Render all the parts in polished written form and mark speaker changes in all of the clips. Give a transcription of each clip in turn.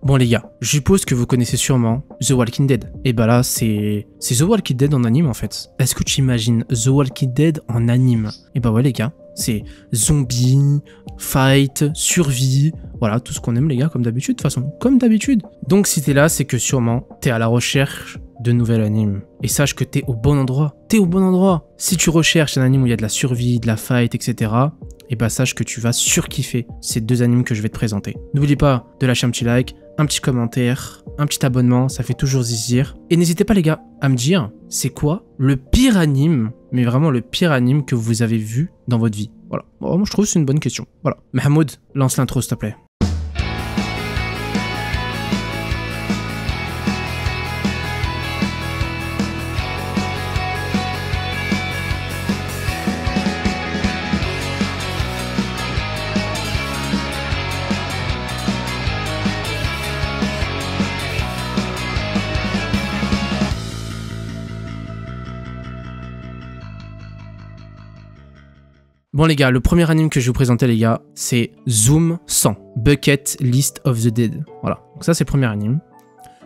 Speaker 1: Bon les gars, je suppose que vous connaissez sûrement The Walking Dead. Et bah là, c'est The Walking Dead en anime en fait. Est-ce que tu imagines The Walking Dead en anime? Et bah ouais les gars, c'est zombies, fight, survie, voilà, tout ce qu'on aime les gars, comme d'habitude, de toute façon, comme d'habitude. Donc si t'es là, c'est que sûrement, t'es à la recherche de nouvelles animes. Et sache que t'es au bon endroit. T'es au bon endroit. Si tu recherches un anime où il y a de la survie, de la fight, etc., et bah sache que tu vas surkiffer ces deux animes que je vais te présenter. N'oublie pas de lâcher un petit like, un petit commentaire, un petit abonnement, ça fait toujours zizir. Et n'hésitez pas les gars à me dire, c'est quoi le pire anime, mais vraiment le pire anime que vous avez vu dans votre vie? Voilà, bon, moi je trouve que c'est une bonne question. Voilà, Mahmoud, lance l'intro s'il te plaît. Bon les gars, le premier anime que je vais vous présenter les gars, c'est Zoom 100, Bucket List of the Dead. Voilà, donc ça c'est le premier anime.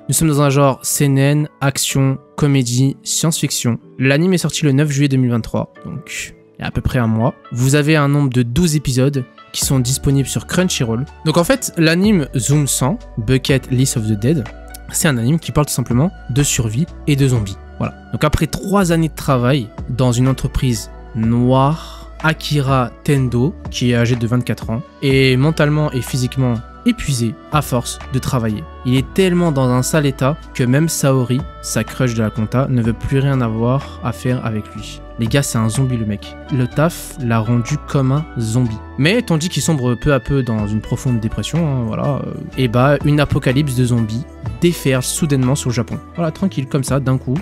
Speaker 1: Nous sommes dans un genre CNN, action, comédie, science-fiction. L'anime est sorti le 9 juillet 2023, donc il y a à peu près un mois. Vous avez un nombre de 12 épisodes qui sont disponibles sur Crunchyroll. Donc en fait, l'anime Zoom 100, Bucket List of the Dead, c'est un anime qui parle tout simplement de survie et de zombies. Voilà, donc après 3 années de travail dans une entreprise noire, Akira Tendo, qui est âgé de 24 ans, est mentalement et physiquement épuisé à force de travailler. Il est tellement dans un sale état que même Saori, sa crush de la compta, ne veut plus rien avoir à faire avec lui. Les gars, c'est un zombie le mec. Le taf l'a rendu comme un zombie. Mais tandis qu'il sombre peu à peu dans une profonde dépression, hein, voilà, et bah une apocalypse de zombies déferle soudainement sur le Japon. Voilà, tranquille comme ça, d'un coup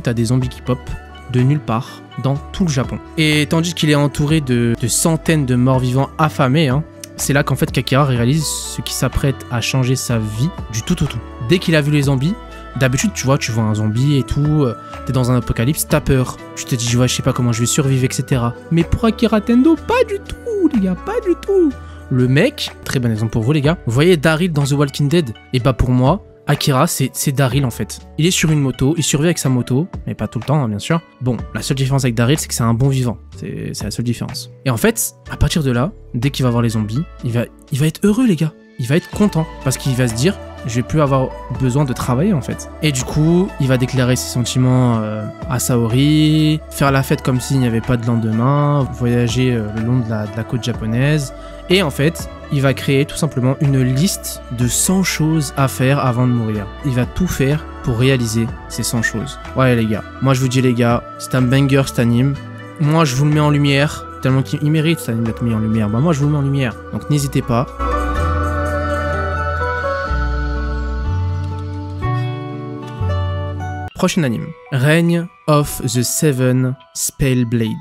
Speaker 1: t'as des zombies qui pop de nulle part dans tout le Japon. Et tandis qu'il est entouré de centaines de morts-vivants affamés, hein, c'est là qu'en fait Kakira réalise ce qui s'apprête à changer sa vie du tout au tout. Dès qu'il a vu les zombies, d'habitude tu vois un zombie et tout, t'es dans un apocalypse, t'as peur, tu te dis ouais, je sais pas comment je vais survivre, etc. Mais pour Akira Tendo, pas du tout les gars, pas du tout. Le mec, très bon exemple pour vous les gars, vous voyez Daryl dans The Walking Dead? Et bah pour moi, Akira, c'est Daryl en fait. Il est sur une moto, il survit avec sa moto, mais pas tout le temps, hein, bien sûr. Bon, la seule différence avec Daryl, c'est que c'est un bon vivant. C'est la seule différence. Et en fait, à partir de là, dès qu'il va voir les zombies, il va être heureux, les gars. Il va être content, parce qu'il va se dire, je vais plus avoir besoin de travailler en fait. Et du coup, il va déclarer ses sentiments à Saori, faire la fête comme s'il n'y avait pas de lendemain, voyager le long de la côte japonaise. Et en fait, il va créer tout simplement une liste de 100 choses à faire avant de mourir. Il va tout faire pour réaliser ces 100 choses. Ouais les gars, moi je vous dis les gars, c'est un banger cet anime. Moi je vous le mets en lumière, tellement qu'il mérite cet anime d'être mis en lumière. Bah moi je vous le mets en lumière, donc n'hésitez pas. Prochain anime, Reign of the Seven Spellblade.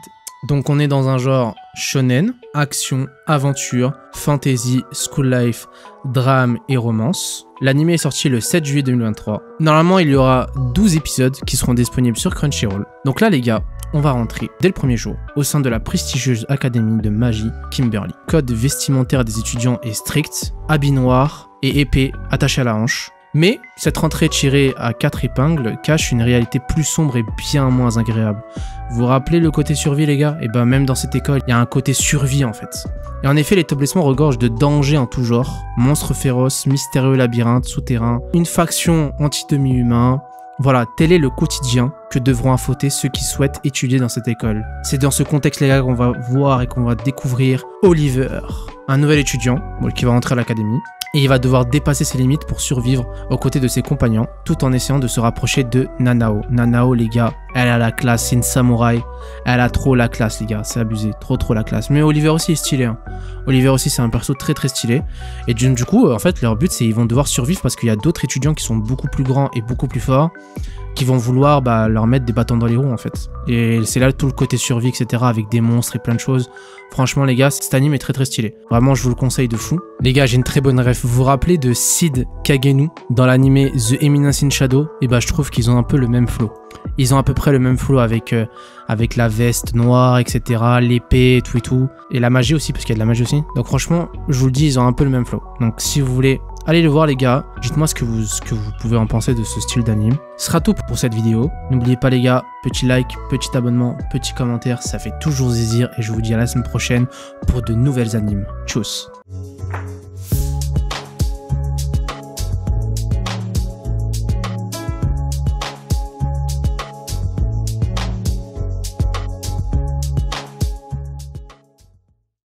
Speaker 1: Donc on est dans un genre shonen, action, aventure, fantasy, school life, drame et romance. L'anime est sorti le 7 juillet 2023. Normalement, il y aura 12 épisodes qui seront disponibles sur Crunchyroll. Donc là, les gars, on va rentrer dès le premier jour au sein de la prestigieuse académie de magie Kimberly. Code vestimentaire des étudiants est strict, habit noir et épée attachée à la hanche. Mais cette rentrée tirée à 4 épingles cache une réalité plus sombre et bien moins agréable. Vous vous rappelez le côté survie les gars? Et ben même dans cette école, il y a un côté survie en fait. Et en effet, l'établissement regorge de dangers en tout genre. Monstres féroces, mystérieux labyrinthes souterrains, une faction anti-demi-humain. Voilà, tel est le quotidien que devront affronter ceux qui souhaitent étudier dans cette école. C'est dans ce contexte les gars qu'on va voir et qu'on va découvrir Oliver, un nouvel étudiant qui va rentrer à l'académie. Et il va devoir dépasser ses limites pour survivre aux côtés de ses compagnons, tout en essayant de se rapprocher de Nanao. Nanao, les gars, elle a la classe, c'est une samouraï. Elle a trop la classe, les gars, c'est abusé, trop la classe. Mais Oliver aussi est stylé, hein. Oliver aussi, c'est un perso très stylé. Et du coup, en fait, leur but, c'est qu'ils vont devoir survivre parce qu'il y a d'autres étudiants qui sont beaucoup plus grands et beaucoup plus forts, qui vont vouloir leur mettre des bâtons dans les roues, en fait. Et c'est là tout le côté survie, etc., avec des monstres et plein de choses. Franchement, les gars, cet anime est très stylé. Vraiment, je vous le conseille de fou. Les gars, j'ai une très bonne ref. Vous vous rappelez de Sid Kagenu dans l'anime The Eminence in Shadow? Et bah, je trouve qu'ils ont un peu le même flow. Ils ont à peu près le même flow avec la veste noire, etc., l'épée, tout et tout. Et la magie aussi, parce qu'il y a de la magie aussi. Donc franchement, je vous le dis, ils ont un peu le même flow. Donc si vous voulez Allez le voir les gars, dites-moi ce que vous pouvez en penser de ce style d'anime. Ce sera tout pour cette vidéo. N'oubliez pas les gars, petit like, petit abonnement, petit commentaire, ça fait toujours plaisir et je vous dis à la semaine prochaine pour de nouvelles animes. Tchuss.